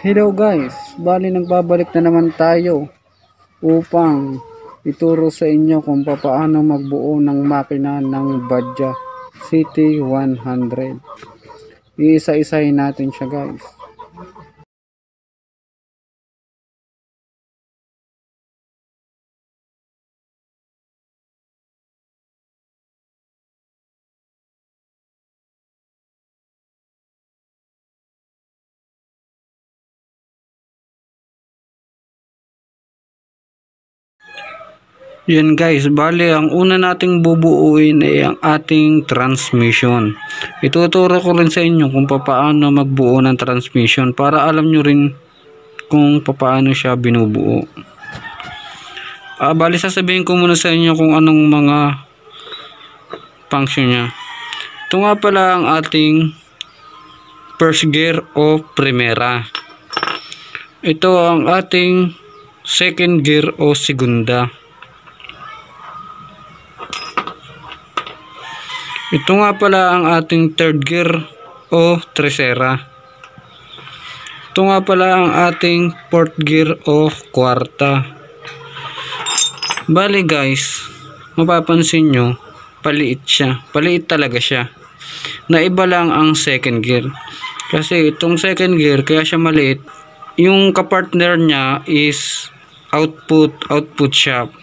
Hello guys, bali nagbabalik na naman tayo upang ituro sa inyo kung paano magbuo ng makina ng Badja CT100. Iisa-isahin natin siya guys. Yan guys, bali ang una nating bubuuin ay ang ating transmission. Ituturo ko rin sa inyo kung paano magbuo ng transmission para alam nyo rin kung paano siya binubuo. Bali sasabihin ko muna sa inyo kung anong mga function niya. Ito nga pala ang ating first gear o primera. Ito ang ating second gear o segunda. Ito nga pala ang ating third gear o tercera. Ito nga pala ang ating fourth gear o kwarta. Bali guys, mapapansin nyo, paliit siya. Paliit talaga siya. Naiba lang ang second gear. Kasi itong second gear, kaya siya maliit, yung kapartner niya is output shaft.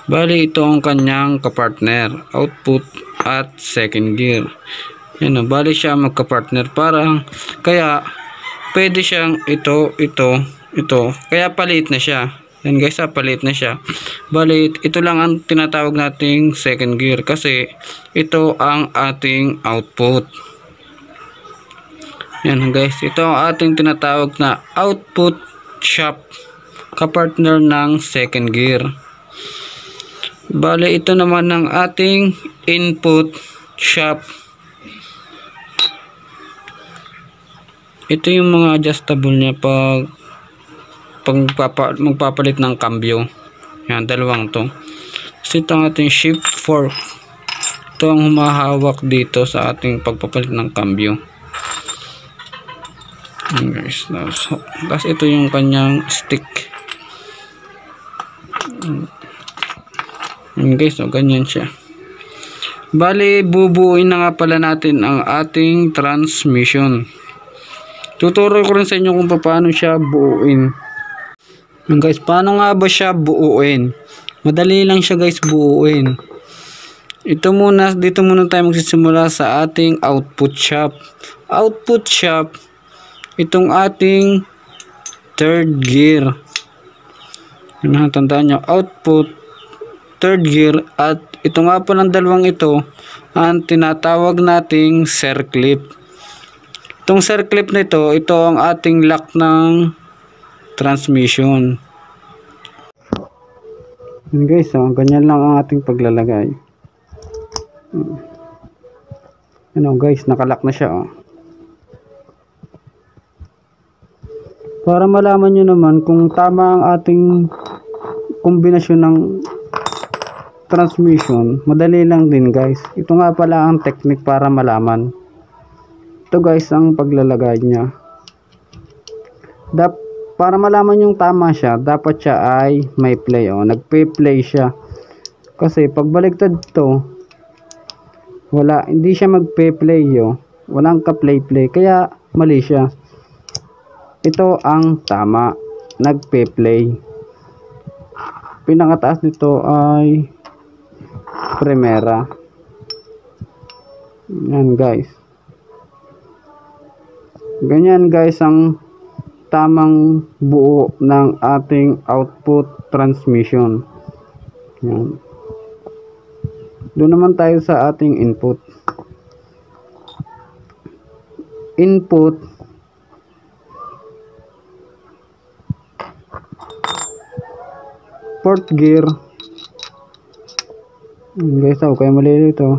Bali ito ang kanyang kapartner, output at second gear. Yan, bali siya magkapartner, parang kaya pwede siyang ito, kaya paliit na siya. Yan guys, paliit na siya. Bali ito lang ang tinatawag nating second gear kasi ito ang ating output. Yan guys, ito ang ating tinatawag na output shaft, kapartner ng second gear. Bale, ito naman ang ating input shaft. Ito yung mga adjustable niya pag magpapalit ng cambio. Yan, dalawang to. Kasi ito ang ating shift fork. Ito ang humahawak dito sa ating pagpapalit ng cambio. Yan guys. Tapos ito yung kanyang stick. Yan guys, ganyan siya. Bali, bubuuin na nga pala natin ang ating transmission. Tuturo ko rin sa inyo kung paano siya buuin. Yan guys, paano nga ba siya buuin? Madali lang siya guys buuin. Dito muna tayo magsisimula sa ating output shaft. Output shaft, itong ating third gear. Yan, tandaan nyo, output third gear, at ito nga po ng dalawang ito ang tinatawag nating circlip. Itong circlip na ito ang ating lock ng transmission. Yan guys, ganyan lang ang ating paglalagay. Ano guys, nakalock na siya. Para malaman nyo naman kung tama ang ating kombinasyon ng transmission, madali lang din guys. Ito nga pala ang technique para malaman. Ito guys ang paglalagay niya. Para malaman yung tama siya, dapat siya ay may play. Nagpe-play siya. Kasi pag baliktad to, hindi siya magpe-play. Walang ka-play-play. Kaya mali siya. Ito ang tama. Nagpe-play. Pinakataas nito ay primera. Yan guys. Ganyan guys ang tamang buo ng ating output transmission. Yan. Doon naman tayo sa ating input. Input, fourth gear. Guys, kaya mali ito.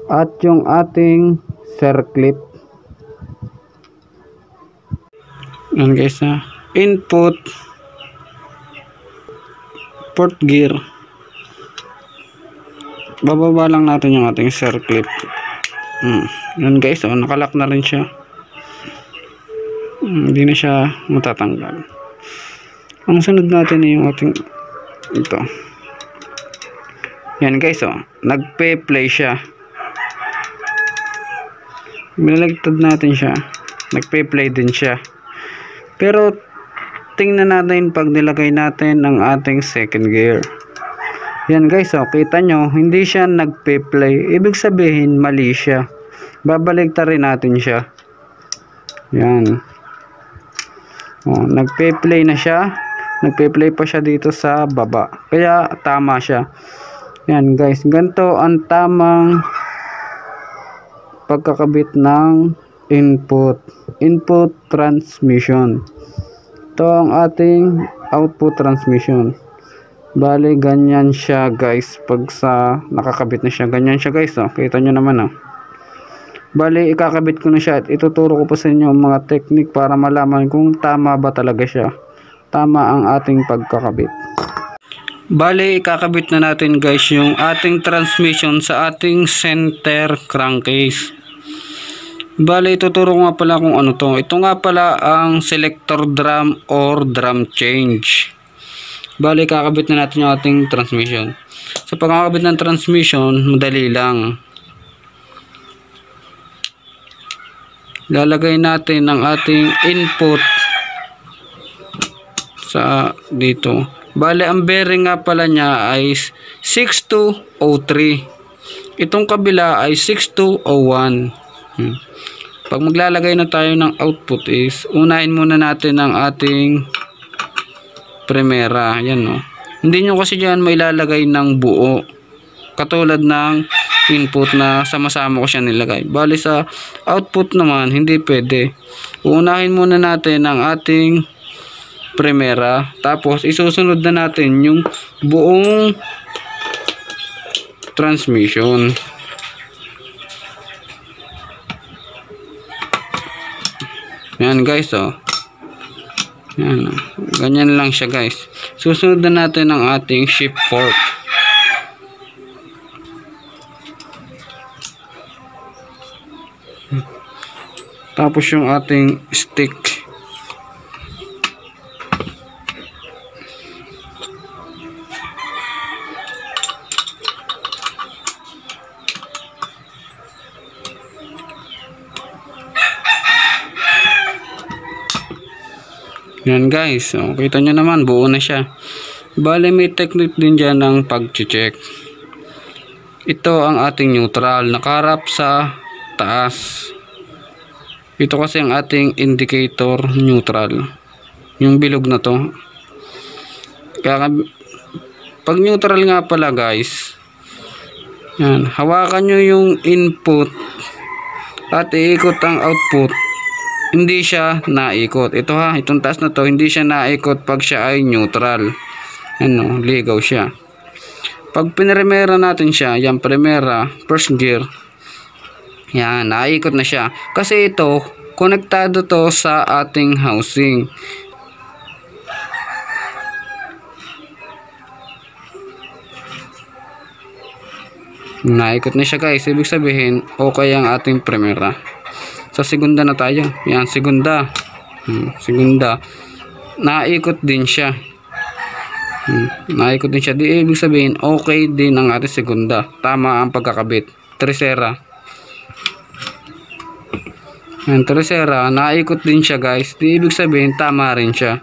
At yung ating circlip. Yan guys, input, fourth gear. Bababa lang natin yung ating circlip. Yan guys, nakalock na rin siya. Hindi na siya matatanggal. Ang sunod natin ay yung ating ito. Yan guys, oh, nagpe-play siya. Binaligtad natin siya, nagpe-play din siya. Pero tingnan natin pag nilagay natin ang ating second gear. Yan guys, oh, kita nyo, hindi siya nagpe-play. Ibig sabihin mali siya. Babaligtad rin natin siya. Yan. Oh, nagpe-play na siya. Nagpe-play pa siya dito sa baba. Kaya tama siya. Yan guys, ganito ang tamang pagkakabit ng input transmission. Ito ang ating output transmission. Bale ganyan siya guys, pag sa nakakabit na siya, ganyan siya guys, oh. Kita nyo naman, oh. Bale ikakabit ko na siya at ituturo ko pa sa inyo mga technique para malaman kung tama ba talaga siya, tama ang ating pagkakabit. Bale ikakabit na natin guys yung ating transmission sa ating center crankcase. Bale ituturo ko nga pala kung ano to. Ito nga pala ang selector drum or drum change. Bale kakabit na natin yung ating transmission. Sa pagkakabit ng transmission, madali lang. Lalagay natin ang ating input sa dito. Bale ang bearing nga pala niya ay 6203. Itong kabila ay 6201. Pag maglalagay na tayo ng output is unahin muna natin ang ating primera. Yan, no. Hindi nyo kasi dyan mailalagay ng buo. Katulad ng input na sama-sama ko siya nilagay. Bali sa output naman hindi pwede. Uunahin muna natin ang ating primera, tapos isusunod na natin yung buong transmission. Yan guys, oh. Yan, oh. Ganyan lang siya guys. Susunod na natin ang ating shift fork. Tapos yung ating stick. Yan guys, so, kita nyo naman buo na siya. Bale may technique din dyan ng pag-check. Ito ang ating neutral, nakaharap sa taas. Ito kasi ang ating indicator neutral, yung bilog na to. Kaya pag neutral nga pala guys, yan, hawakan nyo yung input at iikot ang output. Hindi siya naikot. Ito ha, itong taas na to, hindi siya naikot pag siya ay neutral. Ano, ligaw siya. Pag pinremera natin siya, yan primera, first gear, yan, naikot na siya. Kasi ito, konektado to sa ating housing. Naikot na siya guys. Ibig sabihin, okay ang ating primera. Sa segunda na tayo. Yan, segunda. Segunda. Naikot din siya. Naikot din siya. Di ibig sabihin, okay din ang ating segunda. Tama ang pagkakabit. Tercera. Yan, tercera. Naikot din siya guys. Di ibig sabihin, tama rin siya.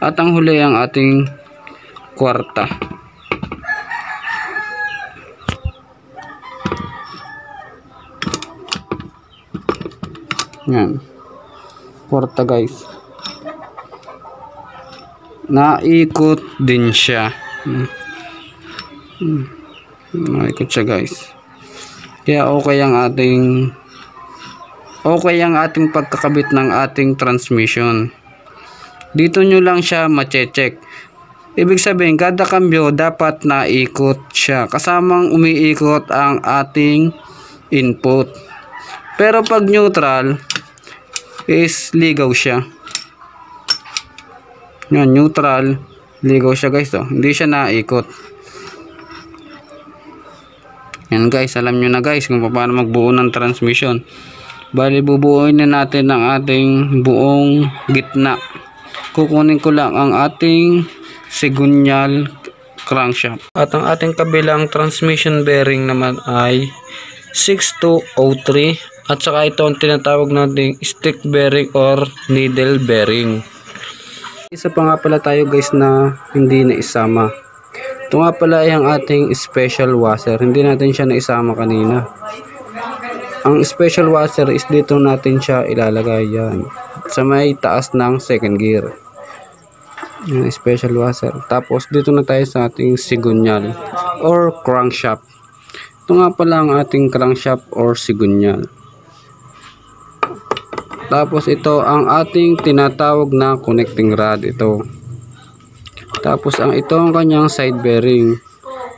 At ang huli ang ating kwarta. Yan, kwarta guys, naikot din siya. Naikot siya guys. Kaya okay ang ating pagkakabit ng ating transmission. Dito nyo lang siya mache-check. Ibig sabihin kada kambyo dapat naikot siya, kasamang umiikot ang ating input. Pero pag neutral is ligaw siya. Yan, neutral, ligaw siya guys, oh. Hindi siya naikot. Yan guys, alam nyo na guys kung paano magbuo ng transmission. Bali bubuuin na natin ang ating buong gitna. Kukunin ko lang ang ating segunyal crankshaft. At ang ating kabilang transmission bearing naman ay 6203. At saka ito ang tinatawag nating stick bearing or needle bearing. Isa pa nga pala tayo guys na hindi na isama. Ito nga pala ay ang ating special washer. Hindi natin siya naisama kanina. Ang special washer is dito natin siya ilalagay yan. Sa may taas ng second gear. Yung special washer. Tapos dito na tayo sa ating segunyal or crankshaft. Ito nga pala ang ating crankshaft or segunyal. Tapos ito ang ating tinatawag na connecting rod ito. Tapos ito ang kanyang side bearing.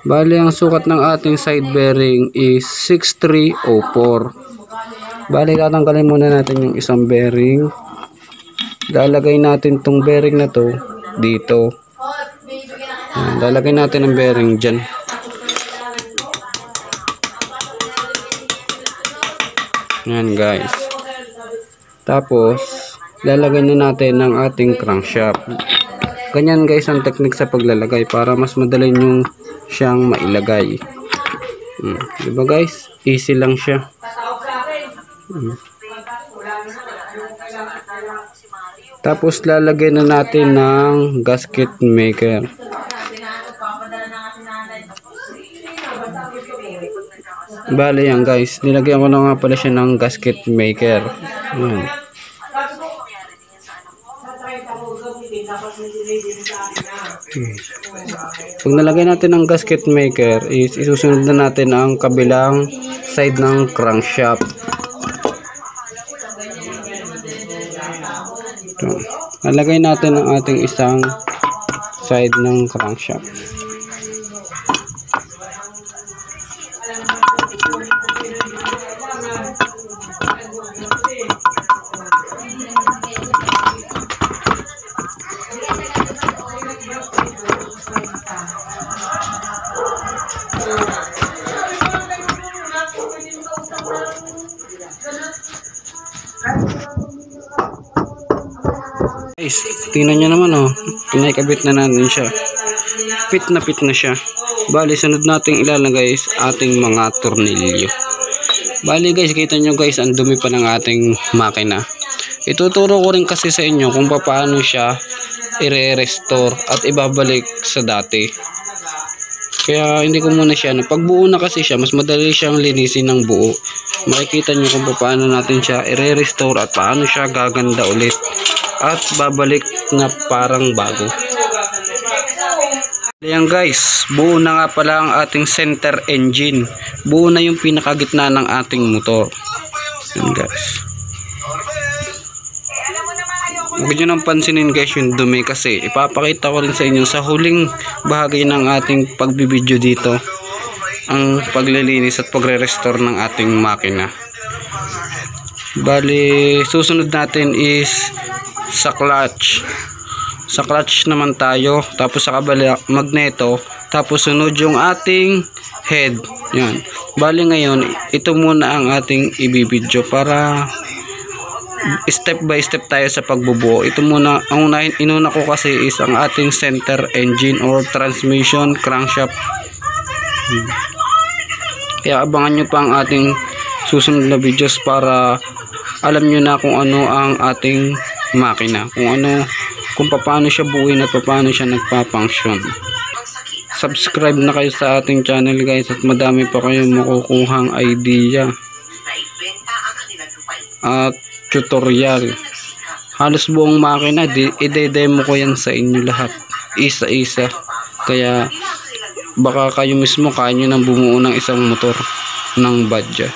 Bali ang sukat ng ating side bearing is 6304. Bali tatanggalin muna natin yung isang bearing. Lalagay natin tong bearing na to dito. Lalagay natin ang bearing dyan. Yan guys. Tapos lalagay na natin ang ating crankshaft. Ganyan guys ang technique sa paglalagay para mas madali nyo siyang mailagay. Diba guys? Easy lang siya. Tapos lalagay na natin ng gasket maker. Bale yan guys, nilagyan ko na nga pala siya ng gasket maker. Pag nalagay natin ang gasket maker is isusunod na natin ang kabilang side ng crankshaft. Nalagay natin ang ating isang side ng crankshaft. Guys, tingnan nyo naman pinaikabit na natin siya. Fit na siya. Bali, sunod nating ilalagay is ating mga tornilyo. Bali guys, kita nyo guys, ang dumi pa ng ating makina. Ituturo ko rin kasi sa inyo kung paano siya i-restore at ibabalik sa dati. Kaya hindi ko muna siya, pagbuo na kasi siya, mas madali siyang linisin ng buo. Makikita nyo kung paano natin siya i-restore at paano siya gaganda ulit. At babalik na parang bago. Ayan guys, buo na nga pala ang ating center engine. Buo na yung pinakagitna ng ating motor. Ayan guys. Huwag nyo nang pansinin guys yung dumi kasi ipapakita ko rin sa inyo sa huling bahagi ng ating pagbibideo dito ang paglilinis at pagre-restore ng ating makina. Bali, susunod natin is sa clutch. Sa clutch naman tayo, tapos sa kabila magneto, tapos sunod yung ating head. Yan. Bali ngayon, ito muna ang ating ibibidyo para step by step tayo sa pagbubuo. Ito muna, ang inuna ko kasi is ang ating center engine or transmission crankshaft. Kaya abangan nyo pa ang ating susunod na videos para alam nyo na kung ano ang ating makina, kung paano siya buuin at paano siya nagpa-function. Subscribe na kayo sa ating channel guys at madami pa kayong makukuhang idea at tutorial. Halos buong makina i-demo ko yan sa inyo lahat isa-isa, kaya baka kayo mismo kaya nyo nang bumuo ng isang motor ng Badja.